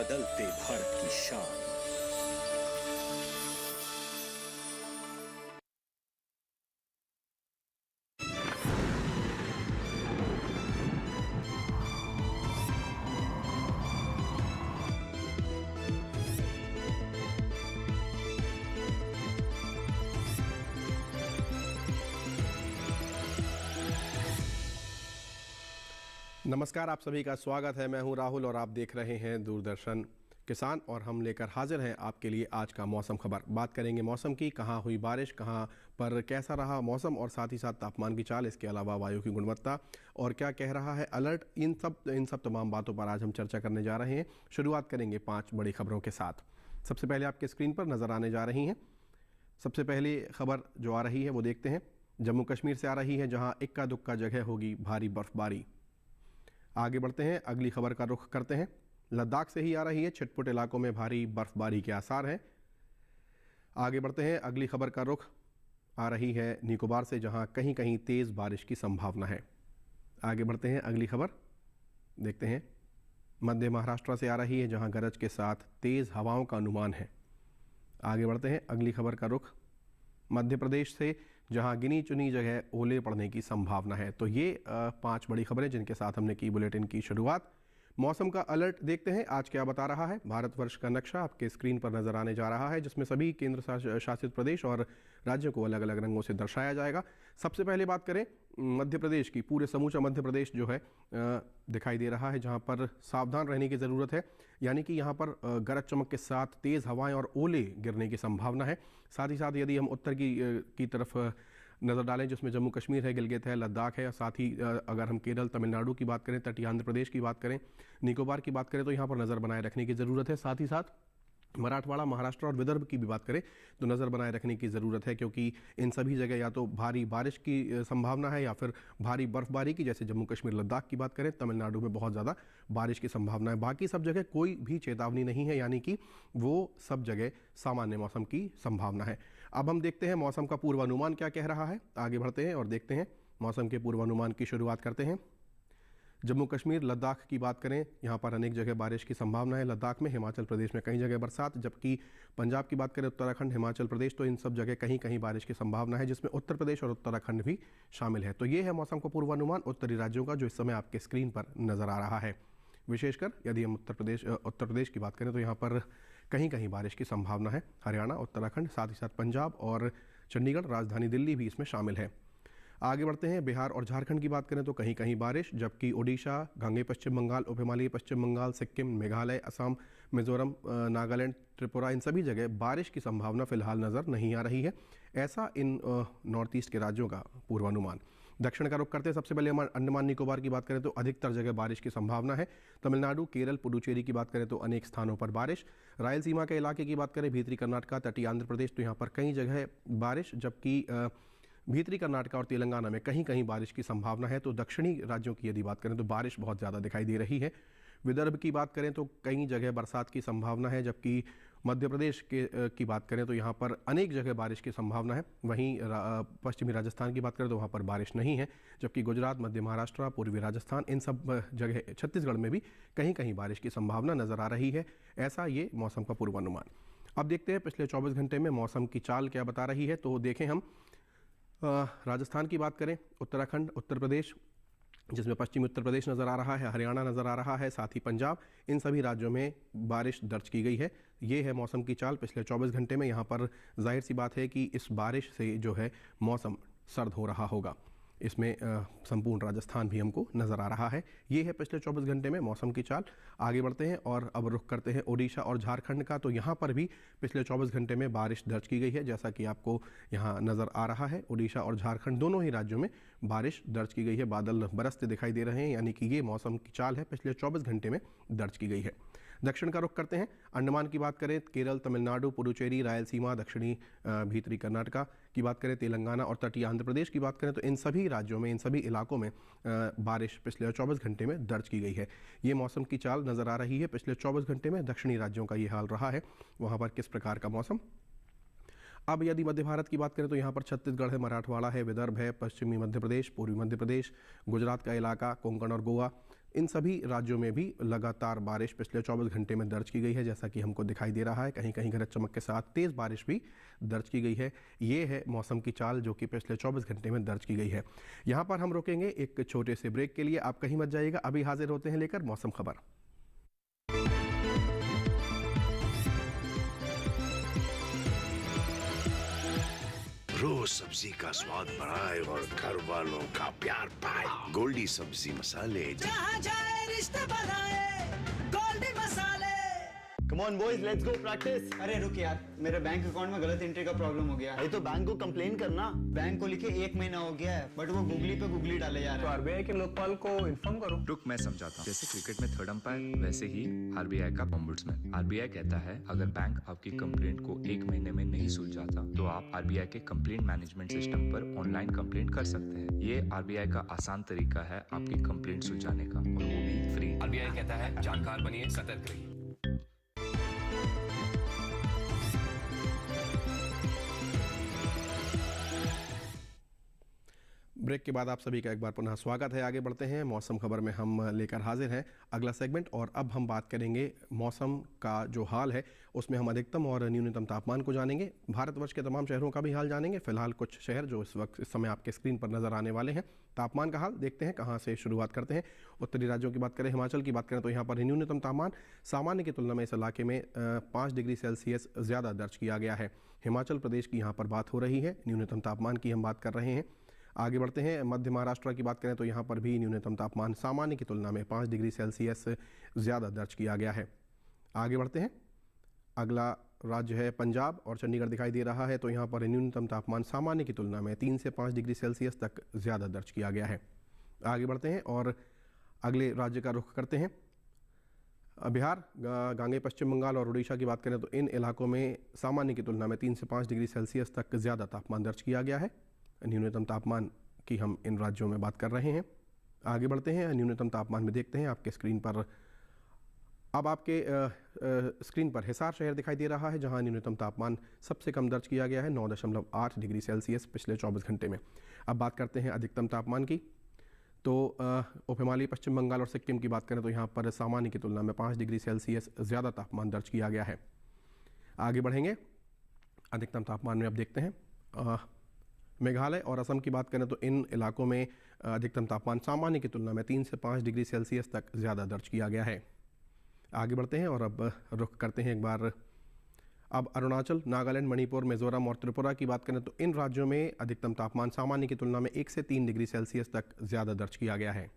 बदलते भारत की शान। नमस्कार, आप सभी का स्वागत है। मैं हूं राहुल और आप देख रहे हैं दूरदर्शन किसान और हम लेकर हाजिर हैं आपके लिए आज का मौसम खबर। बात करेंगे मौसम की, कहां हुई बारिश, कहां पर कैसा रहा मौसम और साथ ही साथ तापमान की चाल, इसके अलावा वायु की गुणवत्ता और क्या कह रहा है अलर्ट, इन सब तमाम बातों पर आज हम चर्चा करने जा रहे हैं। शुरुआत करेंगे 5 बड़ी खबरों के साथ। सबसे पहले आपके स्क्रीन पर नज़र आने जा रही हैं। सबसे पहले खबर जो आ रही है वो देखते हैं। जम्मू कश्मीर से आ रही है, जहाँ इक्का दुक्का जगह होगी भारी बर्फबारी। आगे बढ़ते हैं, अगली खबर का रुख करते हैं। लद्दाख से ही आ रही है, छिटपुट इलाकों में भारी बर्फबारी के आसार हैं। आगे बढ़ते हैं, अगली खबर का रुख आ रही है निकोबार से, जहां कहीं कहीं तेज़ बारिश की संभावना है। आगे बढ़ते हैं, अगली खबर देखते हैं। मध्य महाराष्ट्र से आ रही है, जहां गरज के साथ तेज़ हवाओं का अनुमान है। आगे बढ़ते हैं, अगली खबर का रुख मध्य प्रदेश से, जहां गिनी चुनी जगह ओले पड़ने की संभावना है। तो ये 5 बड़ी खबरें जिनके साथ हमने की बुलेटिन की शुरुआत। मौसम का अलर्ट देखते हैं आज क्या बता रहा है। भारतवर्ष का नक्शा आपके स्क्रीन पर नजर आने जा रहा है, जिसमें सभी केंद्र शासित प्रदेश और राज्यों को अलग अलग रंगों से दर्शाया जाएगा। सबसे पहले बात करें मध्य प्रदेश की, पूरे समूचा मध्य प्रदेश जो है दिखाई दे रहा है, जहां पर सावधान रहने की ज़रूरत है। यानी कि यहां पर गरज चमक के साथ तेज़ हवाएं और ओले गिरने की संभावना है। साथ ही साथ यदि हम उत्तर की तरफ नज़र डालें, जिसमें जम्मू कश्मीर है, गिलगित है, लद्दाख है, साथ ही अगर हम केरल, तमिलनाडु की बात करें, तटीय आंध्र प्रदेश की बात करें, निकोबार की बात करें, तो यहाँ पर नज़र बनाए रखने की ज़रूरत है। साथ ही साथ मराठवाड़ा, महाराष्ट्र और विदर्भ की भी बात करें तो नज़र बनाए रखने की ज़रूरत है, क्योंकि इन सभी जगह या तो भारी बारिश की संभावना है या फिर भारी बर्फबारी की। जैसे जम्मू कश्मीर, लद्दाख की बात करें, तमिलनाडु में बहुत ज़्यादा बारिश की संभावना है। बाकी सब जगह कोई भी चेतावनी नहीं है, यानी कि वो सब जगह सामान्य मौसम की संभावना है। अब हम देखते हैं मौसम का पूर्वानुमान क्या कह रहा है। आगे बढ़ते हैं और देखते हैं मौसम के पूर्वानुमान की शुरुआत करते हैं। जम्मू कश्मीर, लद्दाख की बात करें, यहाँ पर अनेक जगह बारिश की संभावना है। लद्दाख में, हिमाचल प्रदेश में कई जगह बरसात, जबकि पंजाब की बात करें, उत्तराखंड, हिमाचल प्रदेश, तो इन सब जगह कहीं कहीं बारिश की संभावना है, जिसमें उत्तर प्रदेश और उत्तराखंड भी शामिल है। तो ये है मौसम का पूर्वानुमान उत्तरी राज्यों का, जो इस समय आपके स्क्रीन पर नज़र आ रहा है। विशेषकर यदि हम उत्तर प्रदेश की बात करें तो यहाँ पर कहीं कहीं बारिश की संभावना है। हरियाणा, उत्तराखंड, साथ ही साथ पंजाब और चंडीगढ़, राजधानी दिल्ली भी इसमें शामिल है। आगे बढ़ते हैं, बिहार और झारखंड की बात करें तो कहीं कहीं बारिश, जबकि ओडिशा, गांगे पश्चिम बंगाल, उप हिमालयी पश्चिम बंगाल, सिक्किम, मेघालय, असम, मिजोरम, नागालैंड, त्रिपुरा, इन सभी जगह बारिश की संभावना फिलहाल नज़र नहीं आ रही है। ऐसा इन नॉर्थ ईस्ट के राज्यों का पूर्वानुमान। दक्षिण का रुख करते हैं। सबसे पहले हम अंडमान निकोबार की बात करें तो अधिकतर जगह बारिश की संभावना है। तमिलनाडु, केरल, पुडुचेरी की बात करें तो अनेक स्थानों पर बारिश। रायलसीमा के इलाके की बात करें, भीतरी कर्नाटका, तटीय आंध्र प्रदेश, तो यहाँ पर कई जगह बारिश, जबकि भीतरी कर्नाटका और तेलंगाना में कहीं कहीं बारिश की संभावना है। तो दक्षिणी राज्यों की यदि बात करें तो बारिश बहुत ज़्यादा दिखाई दे रही है। विदर्भ की बात करें तो कई जगह बरसात की संभावना है, जबकि मध्य प्रदेश की बात करें तो यहाँ पर अनेक जगह बारिश की संभावना है। वहीं पश्चिमी राजस्थान की बात करें तो वहाँ पर बारिश नहीं है, जबकि गुजरात, मध्य महाराष्ट्र, पूर्वी राजस्थान, इन सब जगह, छत्तीसगढ़ में भी कहीं कहीं बारिश की संभावना नज़र आ रही है। ऐसा ये मौसम का पूर्वानुमान। अब देखते हैं पिछले 24 घंटे में मौसम की चाल क्या बता रही है। तो देखें हम राजस्थान की बात करें, उत्तराखंड, उत्तर प्रदेश, जिसमें पश्चिमी उत्तर प्रदेश नज़र आ रहा है, हरियाणा नज़र आ रहा है, साथ ही पंजाब, इन सभी राज्यों में बारिश दर्ज की गई है। ये है मौसम की चाल पिछले 24 घंटे में। यहाँ पर जाहिर सी बात है कि इस बारिश से जो है मौसम सर्द हो रहा होगा। इसमें संपूर्ण राजस्थान भी हमको नज़र आ रहा है। ये है पिछले 24 घंटे में मौसम की चाल। आगे बढ़ते हैं और अब रुख करते हैं ओडिशा और झारखंड का। तो यहाँ पर भी पिछले 24 घंटे में बारिश दर्ज की गई है, जैसा कि आपको यहाँ नज़र आ रहा है। ओडिशा और झारखंड दोनों ही राज्यों में बारिश दर्ज की गई है। बादल बरसते दिखाई दे रहे हैं, यानी कि ये मौसम की चाल है पिछले 24 घंटे में दर्ज की गई है। दक्षिण का रुख करते हैं। अंडमान की बात करें, केरल, तमिलनाडु, पुडुचेरी, रायलसीमा, दक्षिणी भीतरी कर्नाटका की बात करें, तेलंगाना और तटीय आंध्र प्रदेश की बात करें, तो इन सभी राज्यों में, इन सभी इलाकों में बारिश पिछले 24 घंटे में दर्ज की गई है। ये मौसम की चाल नज़र आ रही है पिछले 24 घंटे में। दक्षिणी राज्यों का ये हाल रहा है। वहाँ पर किस प्रकार का मौसम। अब यदि मध्य भारत की बात करें तो यहाँ पर छत्तीसगढ़ है, मराठवाड़ा है, विदर्भ है, पश्चिमी मध्य प्रदेश, पूर्वी मध्य प्रदेश, गुजरात का इलाका, कोंकण और गोवा, इन सभी राज्यों में भी लगातार बारिश पिछले 24 घंटे में दर्ज की गई है, जैसा कि हमको दिखाई दे रहा है। कहीं कहीं गरज चमक के साथ तेज़ बारिश भी दर्ज की गई है। ये है मौसम की चाल जो कि पिछले 24 घंटे में दर्ज की गई है। यहाँ पर हम रुकेंगे एक छोटे से ब्रेक के लिए, आप कहीं मत जाइएगा। अभी हाजिर होते हैं लेकर मौसम खबर। रोज सब्जी का स्वाद बढ़ाए और घर वालों का प्यार पाए। गोल्डी सब्जी मसाले। जहाँ जाए रिश्ते बनाए गोल्डी मसाले। Come on boys, let's go practice. अरे रुक यार, मेरे बैंक अकाउंट में गलत एंट्री का प्रॉब्लम हो गया है। भाई तो बैंक को कंप्लेन करना। बैंक को लिखे 1 महीना हो गया है, बट वो गुगली पे गुगली डाले जा रहा है। आरबीआई के लोकपाल को इन्फॉर्म करो। रुक, मैं समझाता हूँ। जैसे क्रिकेट में थर्ड अंपायर, वैसे ही आरबीआई का ओम्बुड्समैन। आरबीआई कहता है अगर बैंक आपकी कंप्लेंट को 1 महीने में नहीं सुलझाता तो आप आरबीआई के कंप्लेंट मैनेजमेंट सिस्टम पर ऑनलाइन कंप्लेंट कर सकते हैं। ये आरबीआई का आसान तरीका है आपकी कंप्लेंट सुलझाने का, और वो भी फ्री। आरबीआई कहता है जानकार बनिए, सतर्क रहिए। ब्रेक के बाद आप सभी का एक बार पुनः स्वागत है। आगे बढ़ते हैं, मौसम खबर में हम लेकर हाजिर हैं अगला सेगमेंट, और अब हम बात करेंगे मौसम का जो हाल है उसमें हम अधिकतम और न्यूनतम तापमान को जानेंगे। भारतवर्ष के तमाम शहरों का भी हाल जानेंगे। फिलहाल कुछ शहर जो इस समय आपके स्क्रीन पर नज़र आने वाले हैं, तापमान का हाल देखते हैं। कहाँ से शुरुआत करते हैं? उत्तरी राज्यों की बात करें, हिमाचल की बात करें तो यहाँ पर न्यूनतम तापमान सामान्य की तुलना में इस इलाके में 5 डिग्री सेल्सियस ज़्यादा दर्ज किया गया है। हिमाचल प्रदेश की यहाँ पर बात हो रही है, न्यूनतम तापमान की हम बात कर रहे हैं। आगे बढ़ते हैं, मध्य महाराष्ट्र की बात करें तो यहाँ पर भी न्यूनतम तापमान सामान्य की तुलना में 5 डिग्री सेल्सियस ज़्यादा दर्ज किया गया है। आगे बढ़ते हैं, अगला राज्य है पंजाब और चंडीगढ़ दिखाई दे रहा है, तो यहाँ पर न्यूनतम तापमान सामान्य की तुलना में 3 से 5 डिग्री सेल्सियस तक ज़्यादा दर्ज किया गया है। आगे बढ़ते हैं और अगले राज्य का रुख करते हैं। बिहार, गांगे, पश्चिम बंगाल और उड़ीसा की बात करें तो इन इलाकों में सामान्य की तुलना में 3 से 5 डिग्री सेल्सियस तक ज़्यादा तापमान दर्ज किया गया है। न्यूनतम तापमान की हम इन राज्यों में बात कर रहे हैं। आगे बढ़ते हैं, न्यूनतम तापमान में देखते हैं आपके स्क्रीन पर। अब आपके स्क्रीन पर हिसार शहर दिखाई दे रहा है, जहां न्यूनतम तापमान सबसे कम दर्ज किया गया है 9.8 डिग्री सेल्सियस पिछले 24 घंटे में। अब बात करते हैं अधिकतम तापमान की, तो उप हिमालयी पश्चिम बंगाल और सिक्किम की बात करें तो यहाँ पर सामान्य की तुलना में 5 डिग्री सेल्सियस ज़्यादा तापमान दर्ज किया गया है। आगे बढ़ेंगे, अधिकतम तापमान में अब देखते हैं मेघालय और असम की बात करें तो इन इलाकों में अधिकतम तापमान सामान्य की तुलना में 3 से 5 डिग्री सेल्सियस तक ज़्यादा दर्ज किया गया है। आगे बढ़ते हैं और अब रुख करते हैं एक बार, अब अरुणाचल, नागालैंड, मणिपुर, मिजोरम और त्रिपुरा की बात करें तो इन राज्यों में अधिकतम तापमान सामान्य की तुलना में 1 से 3 डिग्री सेल्सियस तक ज़्यादा दर्ज किया गया है।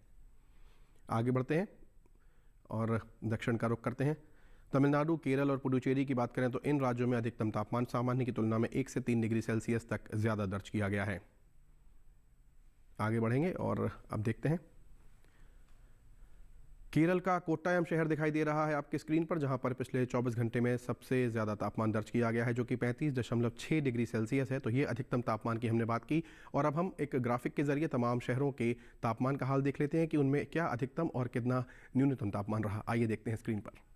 आगे बढ़ते हैं और दक्षिण का रुख करते हैं। तमिलनाडु, केरल और पुडुचेरी की बात करें तो इन राज्यों में अधिकतम तापमान सामान्य की तुलना में 1 से 3 डिग्री सेल्सियस तक ज़्यादा दर्ज किया गया है। आगे बढ़ेंगे और अब देखते हैं, केरल का कोट्टायम शहर दिखाई दे रहा है आपके स्क्रीन पर, जहां पर पिछले 24 घंटे में सबसे ज़्यादा तापमान दर्ज किया गया है, जो कि 35.6 डिग्री सेल्सियस है। तो ये अधिकतम तापमान की हमने बात की, और अब हम एक ग्राफिक के जरिए तमाम शहरों के तापमान का हाल देख लेते हैं कि उनमें क्या अधिकतम और कितना न्यूनतम तापमान रहा। आइए देखते हैं स्क्रीन पर।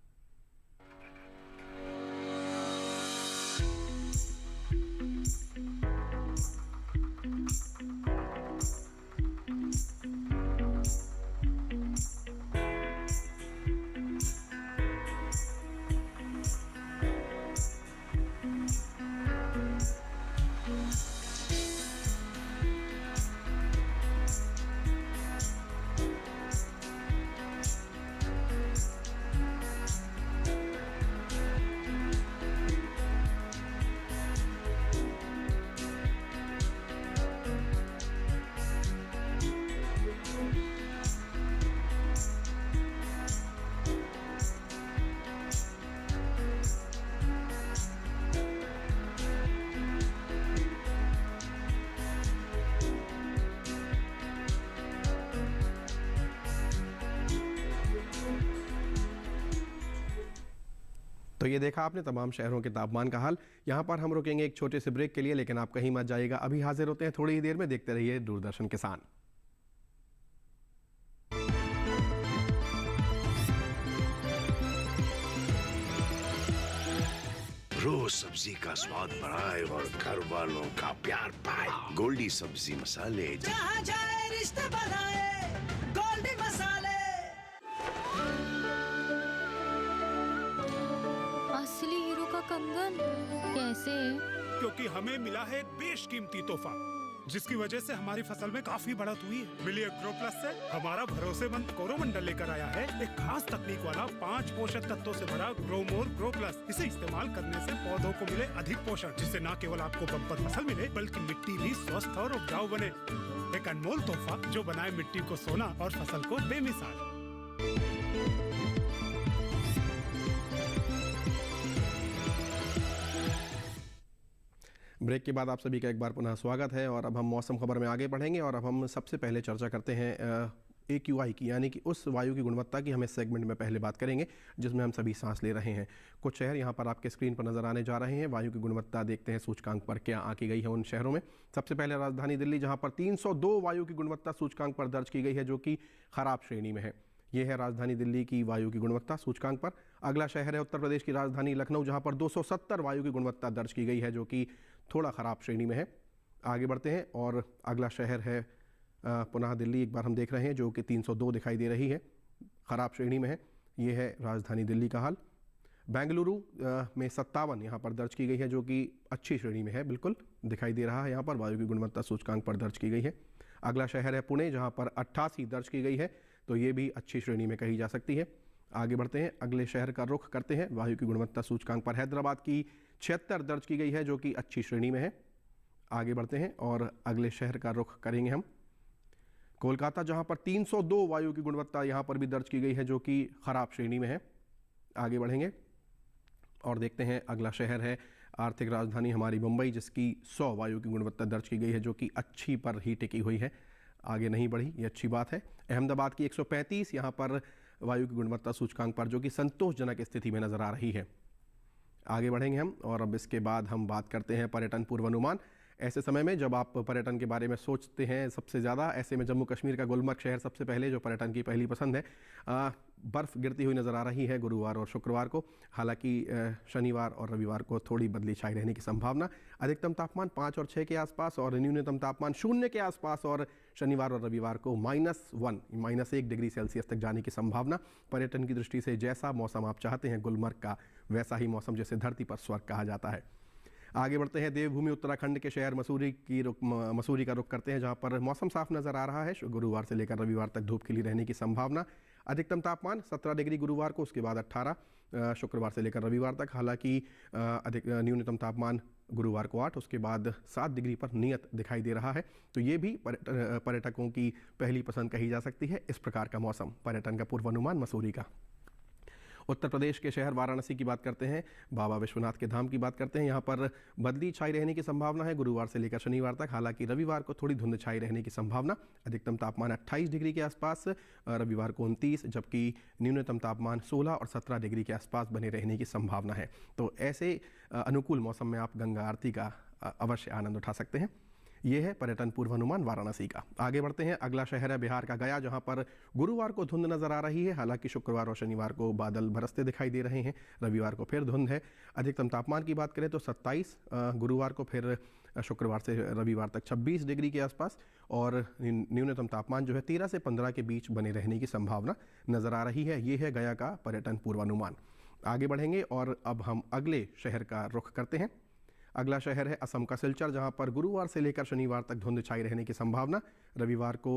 तो ये देखा आपने तमाम शहरों के तापमान का हाल। यहाँ पर हम रुकेंगे एक छोटे से ब्रेक के लिए, लेकिन आप कहीं मत जाइएगा। अभी हाजिर होते हैं थोड़ी ही देर में। देखते रहिए दूरदर्शन किसान। रोज सब्जी का स्वाद बढ़ाए और घर वालों का प्यार पाए। गोल्डी सब्जी मसाले। जहाँ जाए रिश्ते बनाए गोल्डी मसाले। कंगन कैसे? क्योंकि हमें मिला है एक बेशकीमती तोहफा जिसकी वजह से हमारी फसल में काफी बढ़त हुई है। मिली एग्रो प्लस से हमारा भरोसेमंद कोरोमंडल लेकर आया है एक खास तकनीक वाला 5 पोषक तत्वों से भरा ग्रोमोर ग्रो प्लस। इसे इस्तेमाल करने से पौधों को मिले अधिक पोषण, जिससे न केवल आपको बम्पर फसल मिले बल्कि मिट्टी भी स्वस्थ और उपजाऊ बने। एक अनमोल तोहफा जो बनाए मिट्टी को सोना और फसल को बेमिसाल। ब्रेक के बाद आप सभी का एक बार पुनः स्वागत है और अब हम मौसम खबर में आगे बढ़ेंगे और अब हम सबसे पहले चर्चा करते हैं AQI की, यानी कि उस वायु की गुणवत्ता की हम इस सेगमेंट में पहले बात करेंगे जिसमें हम सभी सांस ले रहे हैं। कुछ शहर यहाँ पर आपके स्क्रीन पर नज़र आने जा रहे हैं। वायु की गुणवत्ता देखते हैं सूचकांक पर क्या आंकी गई है उन शहरों में। सबसे पहले राजधानी दिल्ली, जहाँ पर 302 वायु की गुणवत्ता सूचकांक पर दर्ज की गई है, जो कि खराब श्रेणी में है। ये है राजधानी दिल्ली की वायु की गुणवत्ता सूचकांक पर। अगला शहर है उत्तर प्रदेश की राजधानी लखनऊ, जहाँ पर 270 वायु की गुणवत्ता दर्ज की गई है, जो कि थोड़ा ख़राब श्रेणी में है। आगे बढ़ते हैं और अगला शहर है पुनः दिल्ली, एक बार हम देख रहे हैं, जो कि 302 दिखाई दे रही है, ख़राब श्रेणी में है। ये है राजधानी दिल्ली का हाल। बेंगलुरु में 57 यहाँ पर दर्ज की गई है, जो कि अच्छी श्रेणी में है, बिल्कुल दिखाई दे रहा है यहाँ पर वायु की गुणवत्ता सूचकांक पर दर्ज की गई है। अगला शहर है पुणे, जहाँ पर 88 दर्ज की गई है, तो ये भी अच्छी श्रेणी में कही जा सकती है। आगे बढ़ते हैं, अगले शहर का रुख करते हैं। वायु की गुणवत्ता सूचकांक पर हैदराबाद की 76 दर्ज की गई है, जो कि अच्छी श्रेणी में है। आगे बढ़ते हैं और अगले शहर का रुख करेंगे हम कोलकाता, जहां पर 302 वायु की गुणवत्ता यहां पर भी दर्ज की गई है, जो कि खराब श्रेणी में है। आगे बढ़ेंगे और देखते हैं अगला शहर है आर्थिक राजधानी हमारी मुंबई, जिसकी 100 वायु की गुणवत्ता दर्ज की गई है, जो कि अच्छी पर ही टिकी हुई है, आगे नहीं बढ़ी, ये अच्छी बात है। अहमदाबाद की 135 यहाँ पर वायु की गुणवत्ता सूचकांक पर, जो कि संतोषजनक स्थिति में नज़र आ रही है। आगे बढ़ेंगे हम और अब इसके बाद हम बात करते हैं पर्यटन पूर्वानुमान। ऐसे समय में जब आप पर्यटन के बारे में सोचते हैं सबसे ज़्यादा, ऐसे में जम्मू कश्मीर का गुलमर्ग शहर सबसे पहले जो पर्यटन की पहली पसंद है। बर्फ़ गिरती हुई नज़र आ रही है गुरुवार और शुक्रवार को। हालांकि शनिवार और रविवार को थोड़ी बदली छाई रहने की संभावना। अधिकतम तापमान 5 और 6 के आसपास और न्यूनतम तापमान 0 के आसपास, और शनिवार और रविवार को -1 डिग्री सेल्सियस तक जाने की संभावना। पर्यटन की दृष्टि से जैसा मौसम आप चाहते हैं गुलमर्ग का, वैसा ही मौसम जिसे धरती पर स्वर्ग कहा जाता है। आगे बढ़ते हैं देवभूमि उत्तराखंड के शहर मसूरी का रुख करते हैं, जहां पर मौसम साफ नज़र आ रहा है। गुरुवार से लेकर रविवार तक धूप खिली रहने की संभावना। अधिकतम तापमान 17 डिग्री गुरुवार को, उसके बाद 18 शुक्रवार से लेकर रविवार तक। हालांकि न्यूनतम तापमान गुरुवार को 8, उसके बाद 7 डिग्री पर नियत दिखाई दे रहा है। तो ये भी पर्यटकों की पहली पसंद कही जा सकती है। इस प्रकार का मौसम, पर्यटन का पूर्वानुमान मसूरी का। उत्तर प्रदेश के शहर वाराणसी की बात करते हैं, बाबा विश्वनाथ के धाम की बात करते हैं। यहाँ पर बदली छाई रहने की संभावना है गुरुवार से लेकर शनिवार तक। हालांकि रविवार को थोड़ी धुंध छाई रहने की संभावना। अधिकतम तापमान 28 डिग्री के आसपास, रविवार को 29, जबकि न्यूनतम तापमान 16 और 17 डिग्री के आसपास बने रहने की संभावना है। तो ऐसे अनुकूल मौसम में आप गंगा आरती का अवश्य आनंद उठा सकते हैं। ये है पर्यटन पूर्वानुमान वाराणसी का। आगे बढ़ते हैं, अगला शहर है बिहार का गया, जहां पर गुरुवार को धुंध नजर आ रही है। हालांकि शुक्रवार और शनिवार को बादल बरसते दिखाई दे रहे हैं, रविवार को फिर धुंध है। अधिकतम तापमान की बात करें तो 27 गुरुवार को, फिर शुक्रवार से रविवार तक 26 डिग्री के आसपास, और न्यूनतम तापमान जो है 13 से 15 के बीच बने रहने की संभावना नजर आ रही है। ये है गया का पर्यटन पूर्वानुमान। आगे बढ़ेंगे और अब हम अगले शहर का रुख करते हैं। अगला शहर है असम का सिलचर, जहां पर गुरुवार से लेकर शनिवार तक धुंध छाई रहने की संभावना। रविवार को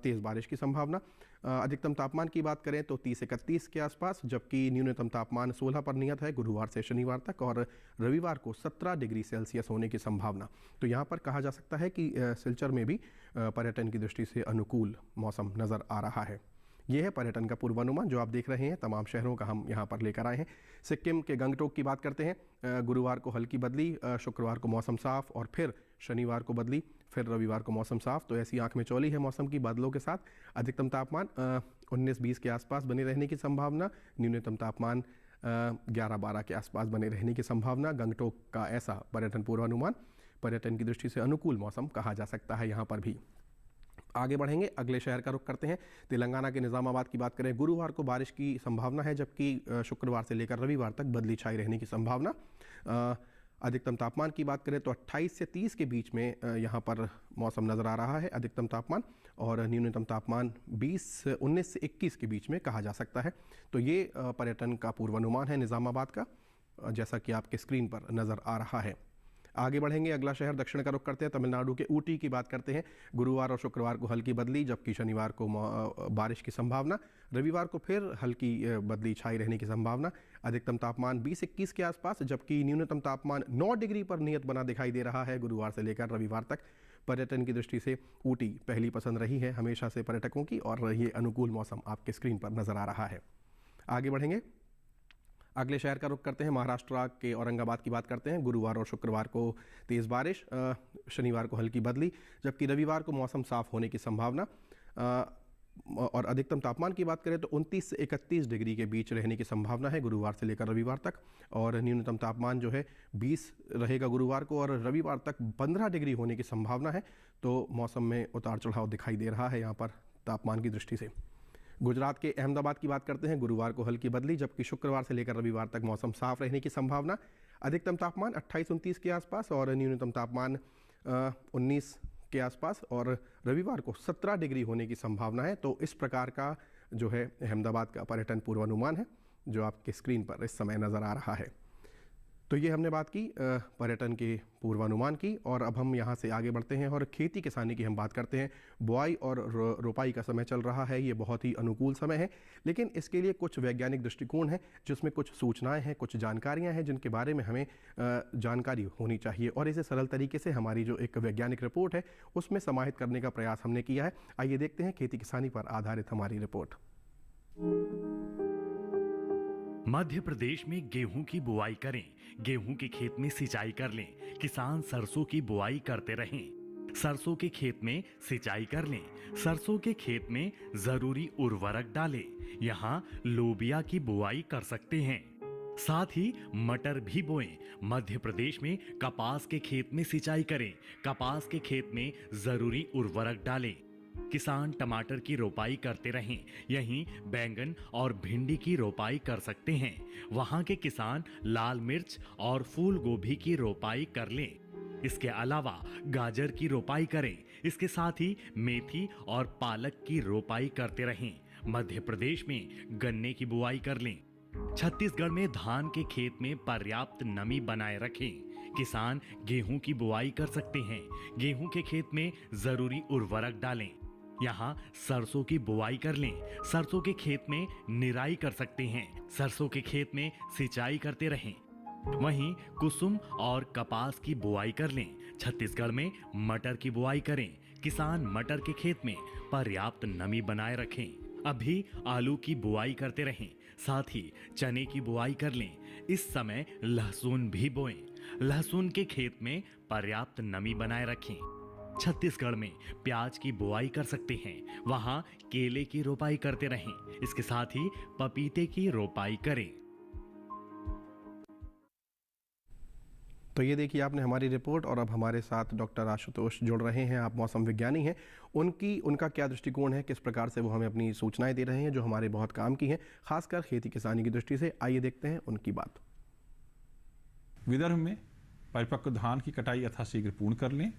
तेज़ बारिश की संभावना। अधिकतम तापमान की बात करें तो 30-31 के आसपास, जबकि न्यूनतम तापमान 16 पर नियत है गुरुवार से शनिवार तक, और रविवार को 17 डिग्री सेल्सियस होने की संभावना। तो यहाँ पर कहा जा सकता है कि सिलचर में भी पर्यटन की दृष्टि से अनुकूल मौसम नज़र आ रहा है। ये है पर्यटन का पूर्वानुमान जो आप देख रहे हैं, तमाम शहरों का हम यहाँ पर लेकर आए हैं। सिक्किम के गंगटोक की बात करते हैं। गुरुवार को हल्की बदली, शुक्रवार को मौसम साफ, और फिर शनिवार को बदली, फिर रविवार को मौसम साफ। तो ऐसी आंख में चौली है मौसम की बादलों के साथ। अधिकतम तापमान 19-20 के आसपास बने रहने की संभावना। न्यूनतम तापमान 11-12 के आसपास बने रहने की संभावना। गंगटोक का ऐसा पर्यटन पूर्वानुमान पर्यटन की दृष्टि से अनुकूल मौसम कहा जा सकता है यहाँ पर भी। आगे बढ़ेंगे, अगले शहर का रुख करते हैं। तेलंगाना के निज़ामाबाद की बात करें, गुरुवार को बारिश की संभावना है, जबकि शुक्रवार से लेकर रविवार तक बदली छाई रहने की संभावना। अधिकतम तापमान की बात करें तो 28 से 30 के बीच में यहाँ पर मौसम नज़र आ रहा है अधिकतम तापमान, और न्यूनतम तापमान 19 से 21 के बीच में कहा जा सकता है। तो ये पर्यटन का पूर्वानुमान है निज़ामाबाद का। जैसा कि आपके स्क्रीन पर नज़र आ रहा है। आगे बढ़ेंगे, अगला शहर दक्षिण का रुख करते हैं, तमिलनाडु के ऊटी की बात करते हैं। गुरुवार और शुक्रवार को हल्की बदली, जबकि शनिवार को बारिश की संभावना। रविवार को फिर हल्की बदली छाई रहने की संभावना। अधिकतम तापमान 20-21 के आसपास, जबकि न्यूनतम तापमान 9 डिग्री पर नियत बना दिखाई दे रहा है गुरुवार से लेकर रविवार तक। पर्यटन की दृष्टि से ऊटी पहली पसंद रही है हमेशा से पर्यटकों की, और ये अनुकूल मौसम आपके स्क्रीन पर नज़र आ रहा है। आगे बढ़ेंगे, अगले शहर का रुख करते हैं, महाराष्ट्र के औरंगाबाद की बात करते हैं। गुरुवार और शुक्रवार को तेज़ बारिश, शनिवार को हल्की बदली, जबकि रविवार को मौसम साफ होने की संभावना। और अधिकतम तापमान की बात करें तो 29 से 31 डिग्री के बीच रहने की संभावना है गुरुवार से लेकर रविवार तक। और न्यूनतम तापमान जो है 20 रहेगा गुरुवार को, और रविवार तक 15 डिग्री होने की संभावना है। तो मौसम में उतार चढ़ाव दिखाई दे रहा है यहाँ पर तापमान की दृष्टि से। गुजरात के अहमदाबाद की बात करते हैं। गुरुवार को हल्की बदली, जबकि शुक्रवार से लेकर रविवार तक मौसम साफ रहने की संभावना। अधिकतम तापमान 28-29 के आसपास और न्यूनतम तापमान 19 के आसपास, और रविवार को 17 डिग्री होने की संभावना है। तो इस प्रकार का जो है अहमदाबाद का पर्यटन पूर्वानुमान है जो आपके स्क्रीन पर इस समय नज़र आ रहा है। तो ये हमने बात की पर्यटन के पूर्वानुमान की, और अब हम यहाँ से आगे बढ़ते हैं और खेती किसानी की हम बात करते हैं। बुआई और रोपाई का समय चल रहा है, ये बहुत ही अनुकूल समय है, लेकिन इसके लिए कुछ वैज्ञानिक दृष्टिकोण है, जिसमें कुछ सूचनाएं हैं, कुछ जानकारियां हैं जिनके बारे में हमें जानकारी होनी चाहिए, और इसे सरल तरीके से हमारी जो एक वैज्ञानिक रिपोर्ट है उसमें समाहित करने का प्रयास हमने किया है। आइए देखते हैं खेती किसानी पर आधारित हमारी रिपोर्ट। मध्य प्रदेश में गेहूं की बुआई करें, गेहूं के खेत में सिंचाई कर लें, किसान सरसों की बुआई करते रहें। सरसों के खेत में सिंचाई कर लें, सरसों के खेत में जरूरी उर्वरक डालें। यहाँ लोबिया की बुआई कर सकते हैं, साथ ही मटर भी बोएं। मध्य प्रदेश में कपास के खेत में सिंचाई करें, कपास के खेत में जरूरी उर्वरक डालें। किसान टमाटर की रोपाई करते रहें, यहीं बैंगन और भिंडी की रोपाई कर सकते हैं। वहां के किसान लाल मिर्च और फूल गोभी की रोपाई कर लें। इसके अलावा गाजर की रोपाई करें, इसके साथ ही मेथी और पालक की रोपाई करते रहें। मध्य प्रदेश में गन्ने की बुआई कर लें। छत्तीसगढ़ में धान के खेत में पर्याप्त नमी बनाए रखें। किसान गेहूं की बुआई कर सकते हैं, गेहूं के खेत में जरूरी उर्वरक डालें। यहाँ सरसों की बुआई कर लें, सरसों के खेत में निराई कर सकते हैं, सरसों के खेत में सिंचाई करते रहें। वहीं कुसुम और कपास की बुआई कर लें। छत्तीसगढ़ में मटर की बुआई करें, किसान मटर के खेत में पर्याप्त नमी बनाए रखें। अभी आलू की बुआई करते रहें, साथ ही चने की बुआई कर लें। इस समय लहसुन भी बोएं, लहसुन के खेत में पर्याप्त नमी बनाए रखें। छत्तीसगढ़ में प्याज की बुआई कर सकते हैं, वहां केले की रोपाई करते रहें, इसके साथ ही पपीते की रोपाई करें। तो ये देखिए आपने हमारी रिपोर्ट, और अब हमारे साथ डॉक्टर आशुतोष जुड़ रहे हैं। आप मौसम विज्ञानी हैं, उनका क्या दृष्टिकोण है, किस प्रकार से वो हमें अपनी सूचनाएं दे रहे हैं जो हमारे बहुत काम की हैं, खासकर खेती किसानी की दृष्टि से। आइए देखते हैं उनकी बात। विदर्भ में परिपक्व धान की कटाई यथाशीघ्र पूर्ण कर लें।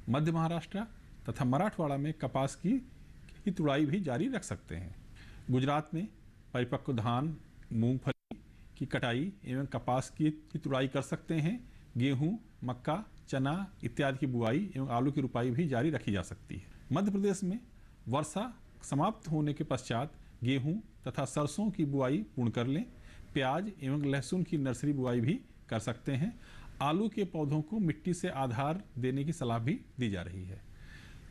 मध्य महाराष्ट्र तथा मराठवाड़ा में कपास की तुड़ाई भी जारी रख सकते हैं। गुजरात में परिपक्व धान, मूंगफली की कटाई एवं कपास की तुड़ाई कर सकते हैं। गेहूं, मक्का, चना इत्यादि की बुआई एवं आलू की रोपाई भी जारी रखी जा सकती है। मध्य प्रदेश में वर्षा समाप्त होने के पश्चात गेहूं तथा सरसों की बुआई पूर्ण कर लें। प्याज एवं लहसुन की नर्सरी बुआई भी कर सकते हैं। आलू के पौधों को मिट्टी से आधार देने की सलाह भी दी जा रही है।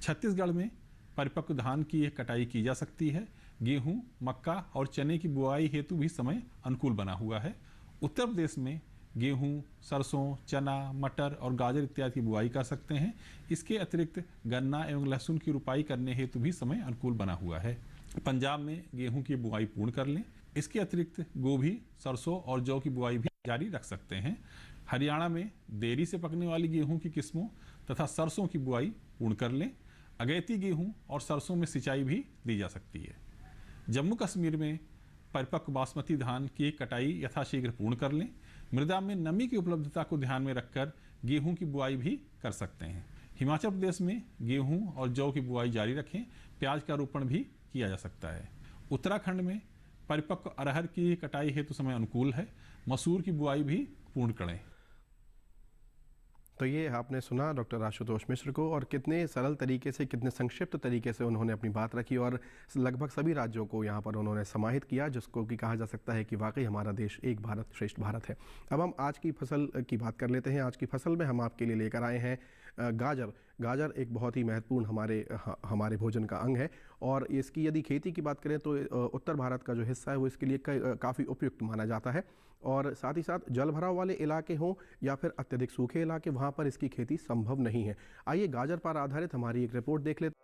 छत्तीसगढ़ में परिपक्व धान की कटाई की जा सकती है। गेहूं, मक्का और चने की बुआई हेतु भी समय अनुकूल बना हुआ है। उत्तर प्रदेश में गेहूं, सरसों, चना, मटर और गाजर इत्यादि की बुआई कर सकते हैं। इसके अतिरिक्त गन्ना एवं लहसुन की रोपाई करने हेतु भी समय अनुकूल बना हुआ है। पंजाब में गेहूं की बुआई पूर्ण कर लें। इसके अतिरिक्त गोभी, सरसों और जौ की बुआई भी जारी रख सकते हैं। हरियाणा में देरी से पकने वाली गेहूं की किस्मों तथा सरसों की बुआई पूर्ण कर लें। अगैती गेहूं और सरसों में सिंचाई भी दी जा सकती है। जम्मू कश्मीर में परिपक्व बासमती धान की कटाई यथाशीघ्र पूर्ण कर लें। मृदा में नमी की उपलब्धता को ध्यान में रखकर गेहूं की बुआई भी कर सकते हैं। हिमाचल प्रदेश में गेहूं और जौ की बुआई जारी रखें। प्याज का रोपण भी किया जा सकता है। उत्तराखंड में परिपक्व अरहर की कटाई हेतु समय अनुकूल है। मसूर की बुआई भी पूर्ण करें। तो ये आपने सुना डॉक्टर आशुतोष मिश्र को, और कितने सरल तरीके से, कितने संक्षिप्त तरीके से उन्होंने अपनी बात रखी और लगभग सभी राज्यों को यहाँ पर उन्होंने समाहित किया, जिसको कि कहा जा सकता है कि वाकई हमारा देश एक भारत श्रेष्ठ भारत है। अब हम आज की फसल की बात कर लेते हैं। आज की फसल में हम आपके लिए लेकर आए हैं गाजर। गाजर एक बहुत ही महत्वपूर्ण हमारे भोजन का अंग है, और इसकी यदि खेती की बात करें तो उत्तर भारत का जो हिस्सा है वो इसके लिए काफ़ी उपयुक्त माना जाता है। और साथ ही साथ जल भराव वाले इलाके हों या फिर अत्यधिक सूखे इलाके, वहाँ पर इसकी खेती संभव नहीं है। आइए गाजर पर आधारित हमारी एक रिपोर्ट देख लेते हैं।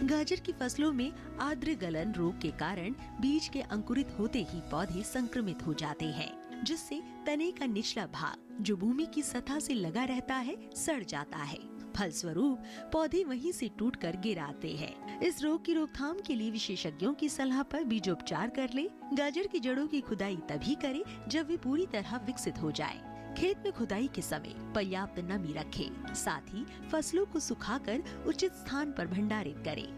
गाजर की फसलों में आर्द्र गलन रोग के कारण बीज के अंकुरित होते ही पौधे संक्रमित हो जाते हैं, जिससे तने का निचला भाग जो भूमि की सतह से लगा रहता है सड़ जाता है। फलस्वरूप पौधे वहीं से टूटकर गिर आते हैं। इस रोग की रोकथाम के लिए विशेषज्ञों की सलाह पर बीजोपचार कर ले। गाजर की जड़ों की खुदाई तभी करें जब वे पूरी तरह विकसित हो जाएं। खेत में खुदाई के समय पर्याप्त नमी रखें, साथ ही फसलों को सुखाकर उचित स्थान पर भंडारित करें।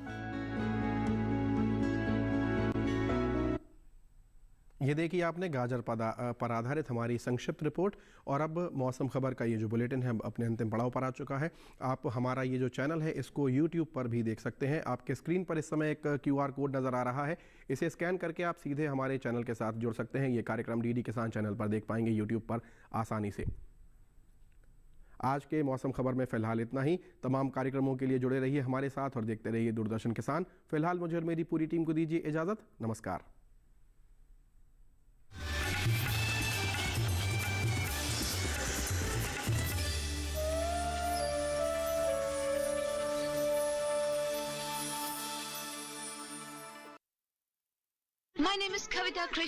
ये देखिए आपने गाजर पर आधारित हमारी संक्षिप्त रिपोर्ट। और अब मौसम खबर का ये जो बुलेटिन है अपने अंतिम पड़ाव पर आ चुका है। आप हमारा ये जो चैनल है इसको YouTube पर भी देख सकते हैं। आपके स्क्रीन पर इस समय एक QR कोड नज़र आ रहा है, इसे स्कैन करके आप सीधे हमारे चैनल के साथ जुड़ सकते हैं। ये कार्यक्रम DD किसान चैनल पर देख पाएंगे YouTube पर आसानी से। आज के मौसम खबर में फिलहाल इतना ही। तमाम कार्यक्रमों के लिए जुड़े रहिए हमारे साथ और देखते रहिए दूरदर्शन किसान। फिलहाल मुझे और मेरी पूरी टीम को दीजिए इजाज़त। नमस्कार। My name is Kavita Krishna.